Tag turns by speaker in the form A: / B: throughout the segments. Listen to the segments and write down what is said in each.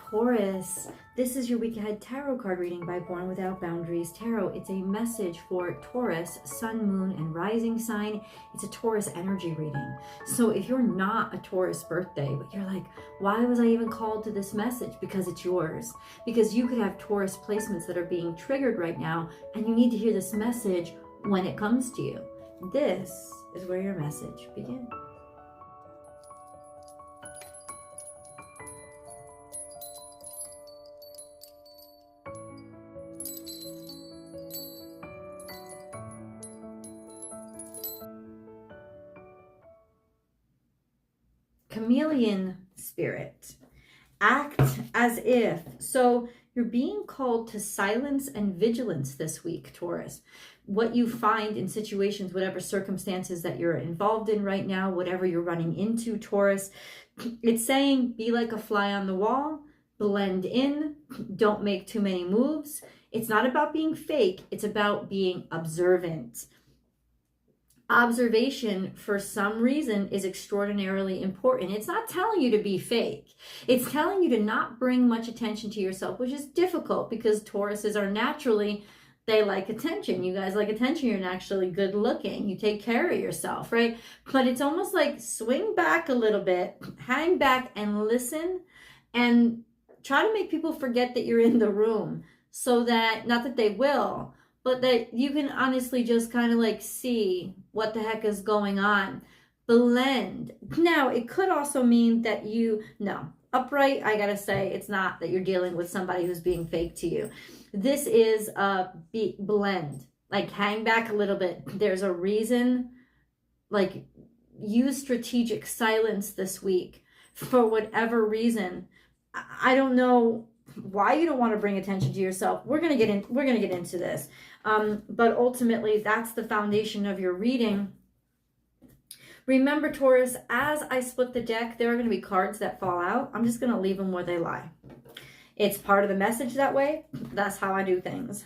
A: Taurus, this is your week ahead tarot card reading by Born Without Boundaries Tarot. It's a message for Taurus, sun, moon, and rising sign. It's a Taurus energy reading. So if you're not a Taurus birthday, but you're like, why was I even called to this message? Because it's yours. Because you could have Taurus placements that are being triggered right now, and you need to hear this message when it comes to you. This is where your message begins. Chameleon spirit. Act as if. So you're being called to silence and vigilance this week, Taurus. What you find in situations, whatever circumstances that you're involved in right now, whatever you're running into, Taurus, it's saying be like a fly on the wall, blend in, don't make too many moves. It's not about being fake. It's about being observant. Observation, for some reason, is extraordinarily important. It's not telling you to be fake. It's telling you to not bring much attention to yourself, which is difficult because Tauruses are naturally, they like attention. You guys like attention. You're naturally good looking. You take care of yourself, right? But it's almost like swing back a little bit, hang back and listen and try to make people forget that you're in the room so that, not that they will, but that you can honestly just kind of like see what the heck is going on. Blend. Now, it could also mean that upright, I gotta say, it's not that you're dealing with somebody who's being fake to you. This is a blend. Like, hang back a little bit. There's a reason. Like, use strategic silence this week for whatever reason. I don't know why you don't want to bring attention to yourself. We're gonna get into this. But ultimately, that's the foundation of your reading. Remember, Taurus, as I split the deck, there are going to be cards that fall out. I'm just going to leave them where they lie. It's part of the message that way. That's how I do things.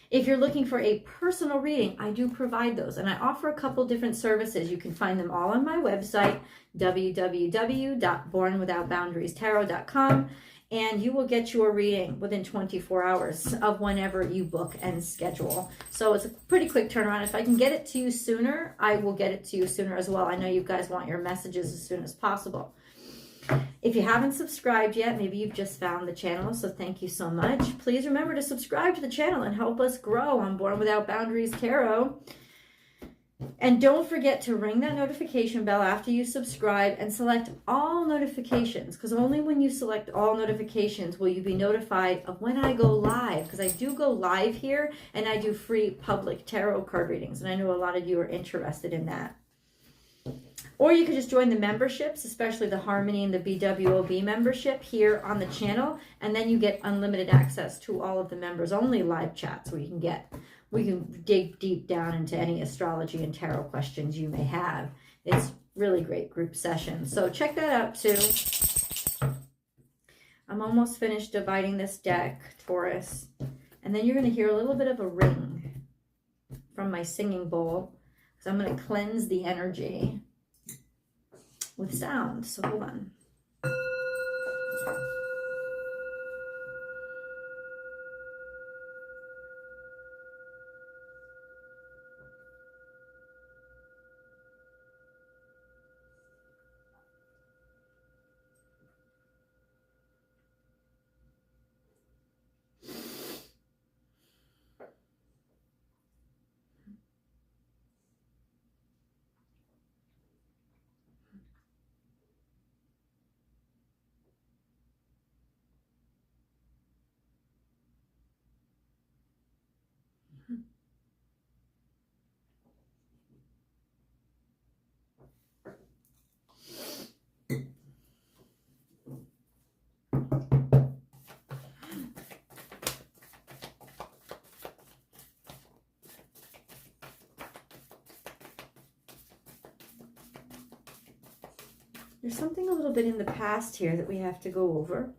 A: If you're looking for a personal reading, I do provide those. And I offer a couple different services. You can find them all on my website, www.bornwithoutboundariestarot.com. And you will get your reading within 24 hours of whenever you book and schedule. So it's a pretty quick turnaround. If I can get it to you sooner, I will get it to you sooner as well. I know you guys want your messages as soon as possible. If you haven't subscribed yet, maybe you've just found the channel, so thank you so much. Please remember to subscribe to the channel and help us grow on Born Without Boundaries Tarot. And don't forget to ring that notification bell after you subscribe and select all notifications, because only when you select all notifications will you be notified of when I go live, because I do go live here and I do free public tarot card readings, and I know a lot of you are interested in that. Or you could just join the memberships, especially the Harmony and the BWOB membership here on the channel, and then you get unlimited access to all of the members only live chats where we can dig deep down into any astrology and tarot questions you may have. It's really great group sessions. So check that out too. I'm almost finished dividing this deck, Taurus. And then you're going to hear a little bit of a ring from my singing bowl. So I'm going to cleanse the energy with sound. So hold on. There's something a little bit in the past here that we have to go over.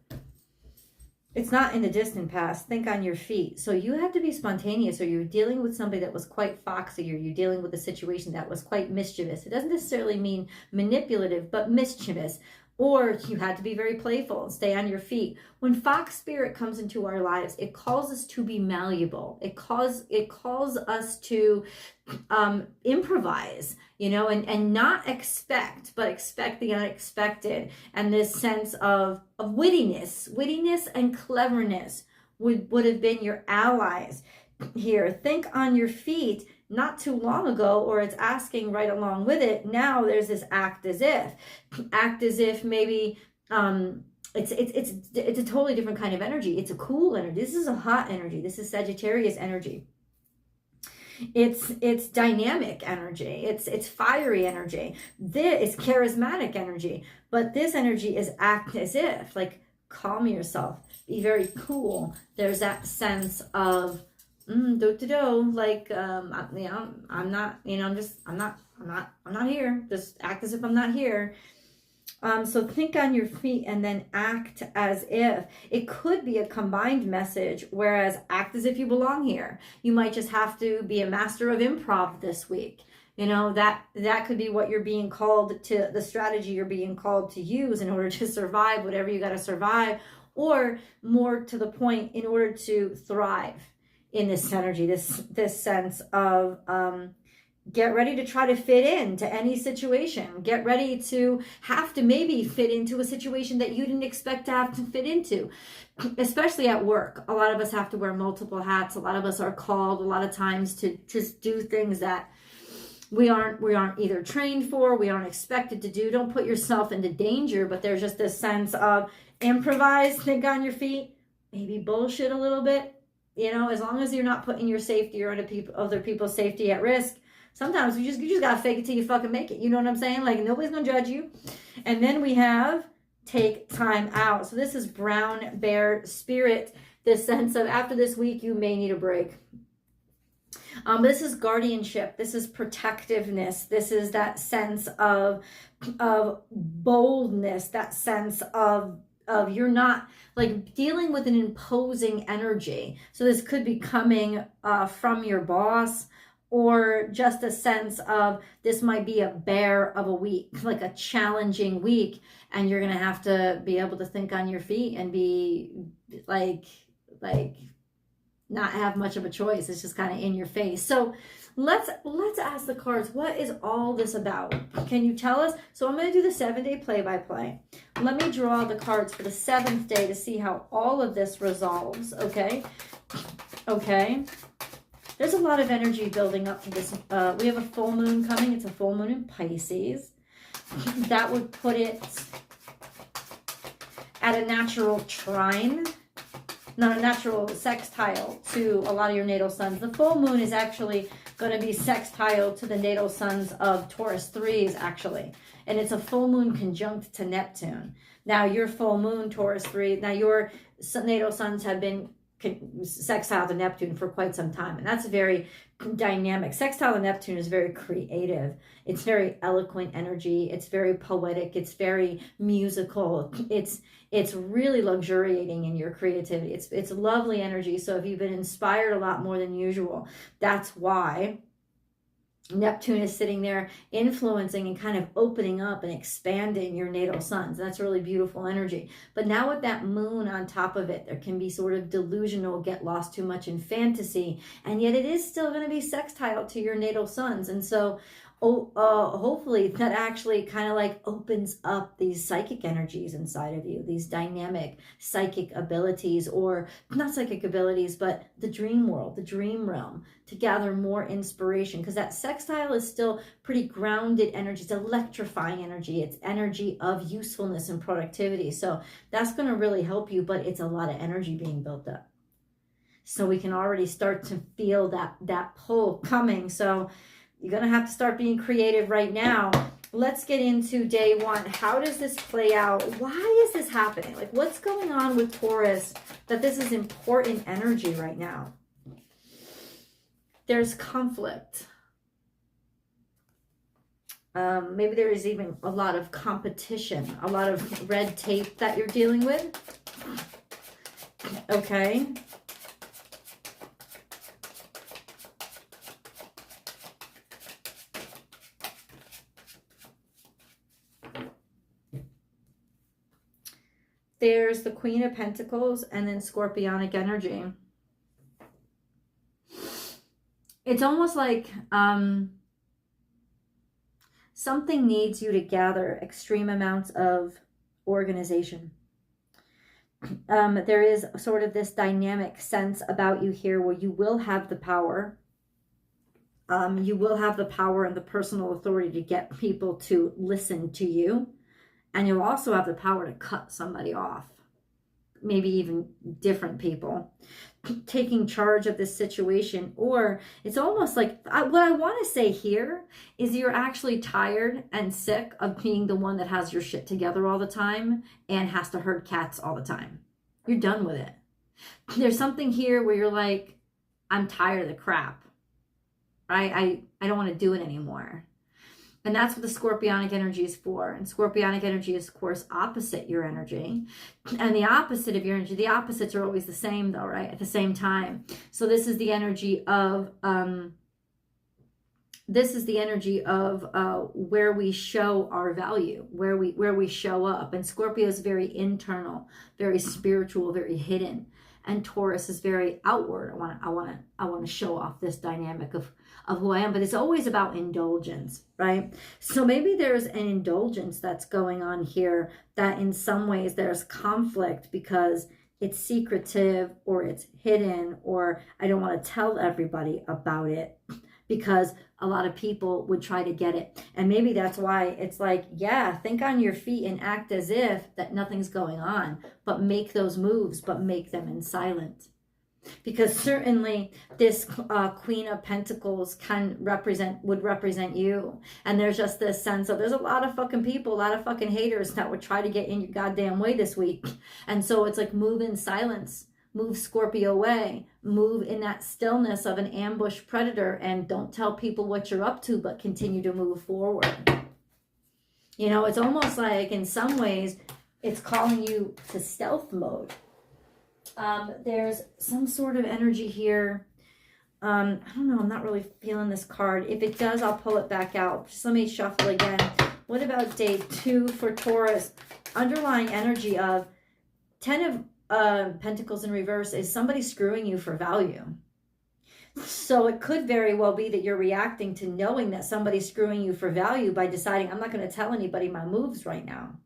A: It's not in the distant past. Think on your feet. So you have to be spontaneous, or you're dealing with somebody that was quite foxy, or you're dealing with a situation that was quite mischievous. It doesn't necessarily mean manipulative, but mischievous. Or you had to be very playful and stay on your feet. When fox spirit comes into our lives, it calls us to be malleable. It calls us to improvise, and not expect, but expect the unexpected. And this sense of wittiness and cleverness would have been your allies here. Think on your feet. Not too long ago, or it's asking right along with it. Now there's this act as if maybe it's a totally different kind of energy. It's a cool energy. This is a hot energy. This is Sagittarius energy. It's dynamic energy. It's fiery energy. This is charismatic energy. But this energy is act as if, like, calm yourself, be very cool. There's that sense of like, I'm not here. Just act as if I'm not here. So think on your feet and then act as if. It could be a combined message, whereas act as if you belong here. You might just have to be a master of improv this week. That could be what you're being called to, the strategy you're being called to use in order to survive whatever you got to survive, or more to the point, in order to thrive in this energy, this sense of get ready to try to fit into any situation. Get ready to have to maybe fit into a situation that you didn't expect to have to fit into, especially at work. A lot of us have to wear multiple hats. A lot of us are called a lot of times to just do things that we aren't either trained for, we aren't expected to do. Don't put yourself into danger, but there's just this sense of improvise, think on your feet, maybe bullshit a little bit. As long as you're not putting your safety or other people's safety at risk. Sometimes you just gotta fake it till you fucking make it. You know what I'm saying? Like, nobody's gonna judge you. And then we have take time out. So this is brown bear spirit. This sense of after this week, you may need a break. This is guardianship. This is protectiveness. This is that sense of boldness. That sense of you're not like dealing with an imposing energy. So this could be coming from your boss, or just a sense of this might be a bear of a week, like a challenging week, and you're gonna have to be able to think on your feet and be like not have much of a choice. It's just kind of in your face. So let's ask the cards, what is all this about? Can you tell us? So I'm going to do the 7-day play-by-play. Let me draw the cards for the 7th day to see how all of this resolves. Okay. There's a lot of energy building up to this. We have a full moon coming. It's a full moon in Pisces. That would put it at a natural trine, not a natural sextile to a lot of your natal suns. The full moon is actually going to be sextile to the natal suns of Taurus 3s, actually. And it's a full moon conjunct to Neptune. Now, your full moon, Taurus 3, now your natal suns have been sextile to Neptune for quite some time. And that's very dynamic. Sextile to Neptune is very creative. It's very eloquent energy. It's very poetic. It's very musical. It's really luxuriating in your creativity. It's lovely energy. So if you've been inspired a lot more than usual, that's why Neptune is sitting there influencing and kind of opening up and expanding your natal suns. That's really beautiful energy. But now with that moon on top of it, there can be sort of delusional, get lost too much in fantasy. And yet it is still going to be sextile to your natal suns. And so hopefully that actually kind of like opens up these psychic energies inside of you, these dynamic psychic abilities, or not psychic abilities, but the dream world, the dream realm, to gather more inspiration, because that sextile is still pretty grounded energy. It's electrifying energy. It's energy of usefulness and productivity. So that's going to really help you, but it's a lot of energy being built up. So we can already start to feel that pull coming. So you're going to have to start being creative right now. Let's get into day one. How does this play out? Why is this happening? Like, what's going on with Taurus that this is important energy right now? There's conflict. Maybe there is even a lot of competition, a lot of red tape that you're dealing with. Okay. there's the Queen of Pentacles and then Scorpionic energy. It's almost like something needs you to gather extreme amounts of organization. There is sort of this dynamic sense about you here where you will have the power. You will have the power and the personal authority to get people to listen to you. And you'll also have the power to cut somebody off. Maybe even different people. Taking charge of this situation. Or it's almost like, what I want to say here is you're actually tired and sick of being the one that has your shit together all the time and has to herd cats all the time. You're done with it. There's something here where you're like, I'm tired of the crap. Right? I don't want to do it anymore. And that's what the Scorpionic energy is for. And Scorpionic energy is, of course, opposite your energy. And the opposite of your energy, the opposites are always the same though, right? At the same time. So this is the energy of, where we show our value, where we show up. And Scorpio is very internal, very spiritual, very hidden. And Taurus is very outward. I want to show off this dynamic of who I am, but it's always about indulgence, right? So maybe there's an indulgence that's going on here that in some ways there's conflict because it's secretive or it's hidden, or I don't want to tell everybody about it because a lot of people would try to get it. And maybe that's why it's like, yeah, think on your feet and act as if that nothing's going on, but make those moves, but make them in silence. Because certainly this Queen of Pentacles would represent you. And there's just this sense of, there's a lot of fucking people, a lot of fucking haters that would try to get in your goddamn way this week. And so it's like, move in silence, move Scorpio away, move in that stillness of an ambush predator, and don't tell people what you're up to, but continue to move forward. You know, it's almost like in some ways it's calling you to stealth mode. There's some sort of energy here. I don't know. I'm not really feeling this card. If it does, I'll pull it back out. Just let me shuffle again. What about day 2 for Taurus? Underlying energy of 10 of Pentacles in reverse is somebody screwing you for value. So it could very well be that you're reacting to knowing that somebody's screwing you for value by deciding, I'm not going to tell anybody my moves right now.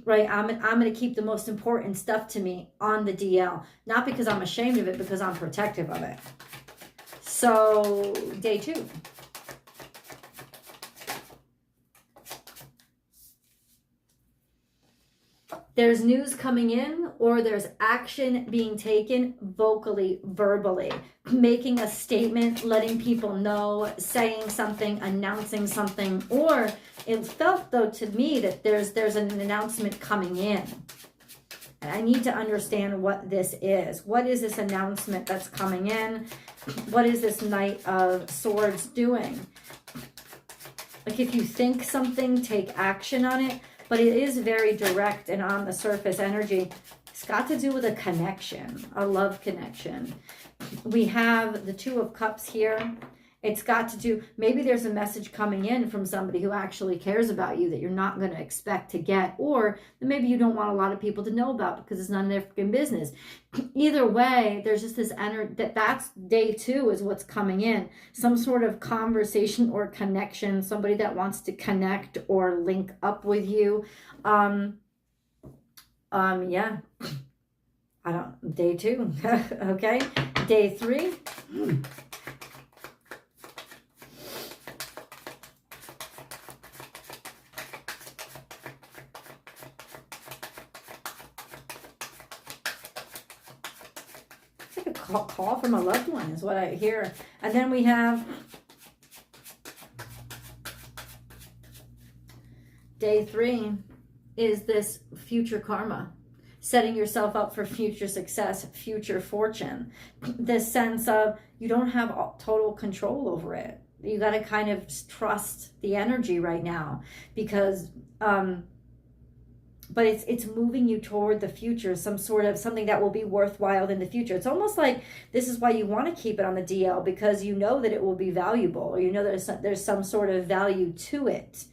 A: Right, I'm going to keep the most important stuff to me on the DL. Not because I'm ashamed of it, because I'm protective of it. So, day 2. There's news coming in, or there's action being taken vocally, verbally. Making a statement, letting people know, saying something, announcing something. Or it felt, though, to me that there's an announcement coming in. And I need to understand what this is. What is this announcement that's coming in? What is this Knight of Swords doing? Like, if you think something, take action on it. But it is very direct and on the surface energy. It's got to do with a connection, a love connection. We have the 2 of Cups here. It's got to do, maybe there's a message coming in from somebody who actually cares about you that you're not going to expect to get, or that maybe you don't want a lot of people to know about because it's none of their freaking business. Either way, there's just this energy that's day 2 is what's coming in. Some sort of conversation or connection, somebody that wants to connect or link up with you. Yeah. Day 2. Okay. Day 3. Call from a loved one is what I hear. And then we have day 3 is this future karma, setting yourself up for future success, future fortune. This sense of you don't have total control over it. You got to kind of trust the energy right now, because but it's moving you toward the future, something that will be worthwhile in the future. It's almost like this is why you want to keep it on the DL, because you know that it will be valuable, or you know there's some sort of value to it.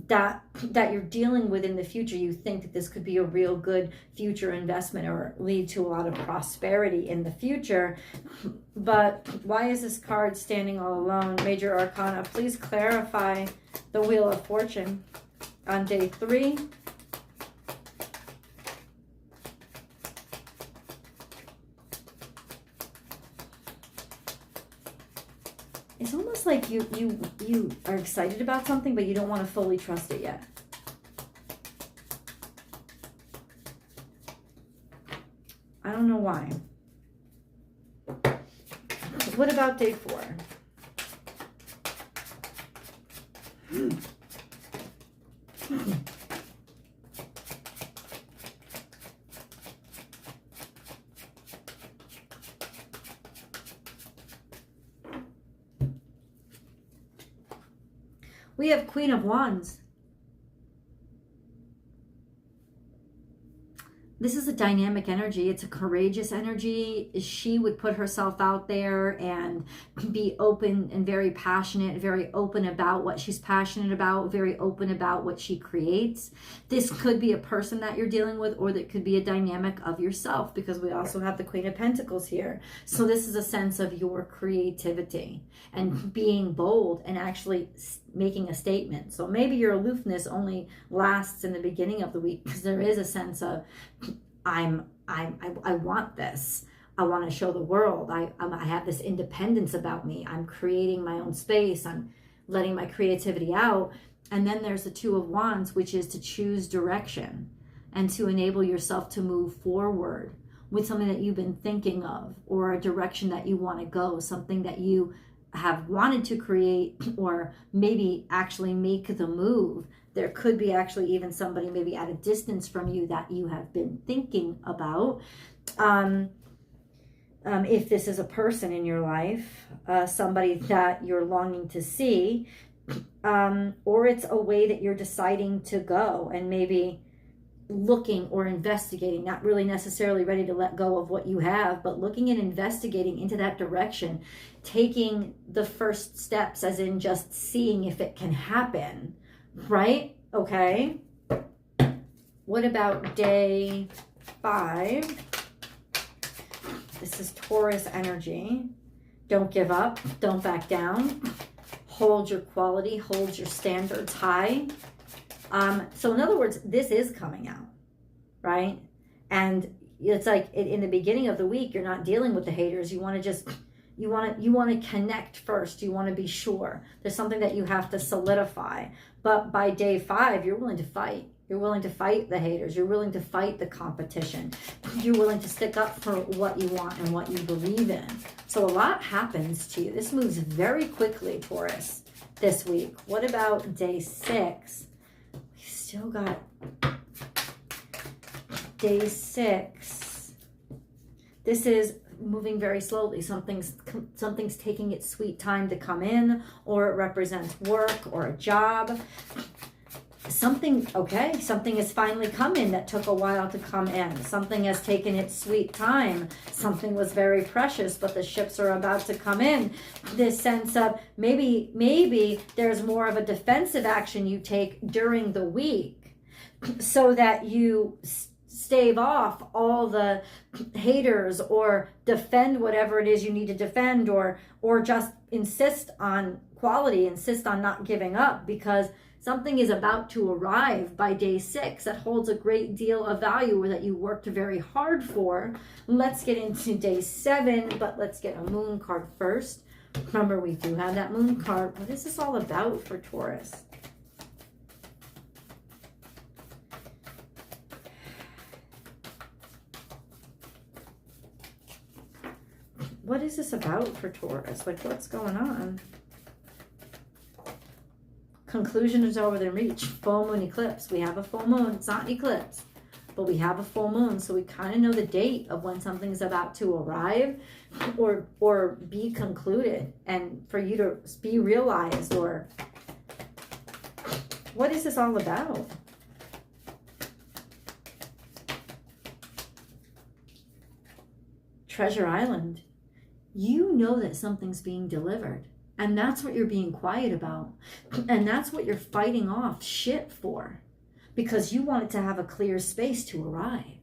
A: that you're dealing with in the future. You think that this could be a real good future investment or lead to a lot of prosperity in the future. But why is this card standing all alone? Major Arcana, please clarify the Wheel of Fortune on day 3. It's almost like you are excited about something, but you don't want to fully trust it yet. I don't know why. What about day 4? We have Queen of Wands. This is a dynamic energy. It's a courageous energy. She would put herself out there and be open and very passionate, very open about what she's passionate about, very open about what she creates. This could be a person that you're dealing with, or that could be a dynamic of yourself, because we also have the Queen of Pentacles here. So this is a sense of your creativity and being bold and actually making a statement. So maybe your aloofness only lasts in the beginning of the week, because there is a sense of I want this. I want to show the world. I have this independence about me. I'm creating my own space. I'm letting my creativity out. And then there's the Two of Wands, which is to choose direction and to enable yourself to move forward with something that you've been thinking of, or a direction that you want to go, something that you have wanted to create, or maybe actually make the move. There could be actually even somebody maybe at a distance from you that you have been thinking about. If this is a person in your life, somebody that you're longing to see, or it's a way that you're deciding to go and maybe looking or investigating, not really necessarily ready to let go of what you have, but looking and investigating into that direction, taking the first steps, as in just seeing if it can happen. Right? Okay. What about day 5? This is Taurus energy. Don't give up. Don't back down. Hold your quality. Hold your standards high. So in other words, this is coming out, right? And it's like in the beginning of the week, you're not dealing with the haters. You want to just... You want to connect first. You want to be sure. There's something that you have to solidify. But by day 5, you're willing to fight. You're willing to fight the haters. You're willing to fight the competition. You're willing to stick up for what you want and what you believe in. So a lot happens to you. This moves very quickly, Taurus, this week. What about day 6? We still got day 6. This is moving very slowly. Something's taking its sweet time to come in, or it represents work or a job. Something has finally come in that took a while to come in. Something has taken its sweet time. Something was very precious, but the ships are about to come in. This sense of maybe there's more of a defensive action you take during the week, so that you stave off all the haters, or defend whatever it is you need to defend, or just insist on quality, insist on not giving up, because something is about to arrive by day 6 that holds a great deal of value, or that you worked very hard for. Let's get into day 7, but let's get a moon card first. Remember, we do have that moon card. What is this all about for Taurus? What is this about for Taurus? Like, what's going on? Conclusion is over their reach. Full moon eclipse. We have a full moon. It's not an eclipse, but we have a full moon. So we kind of know the date of when something's about to arrive or be concluded, and for you to be realized. Or what is this all about? Treasure Island. You know that something's being delivered, And that's what you're being quiet about. And that's what you're fighting off shit for. Because you want it to have a clear space to arrive.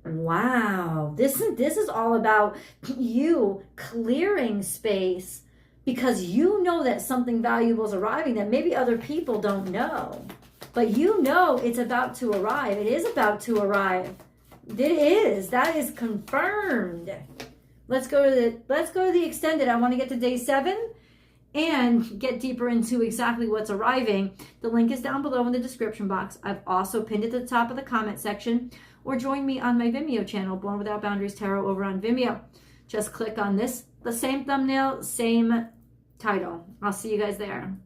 A: Wow. This is all about you clearing space because you know that something valuable is arriving that maybe other people don't know. But you know it's about to arrive. It is about to arrive. It is. That is confirmed. Let's go to the extended. I want to get to day 7 and get deeper into exactly what's arriving. The link is down below in the description box. I've also pinned it to the top of the comment section, or join me on my Vimeo channel, Born Without Boundaries Tarot, over on Vimeo. Just click on this, the same thumbnail, same title. I'll see you guys there.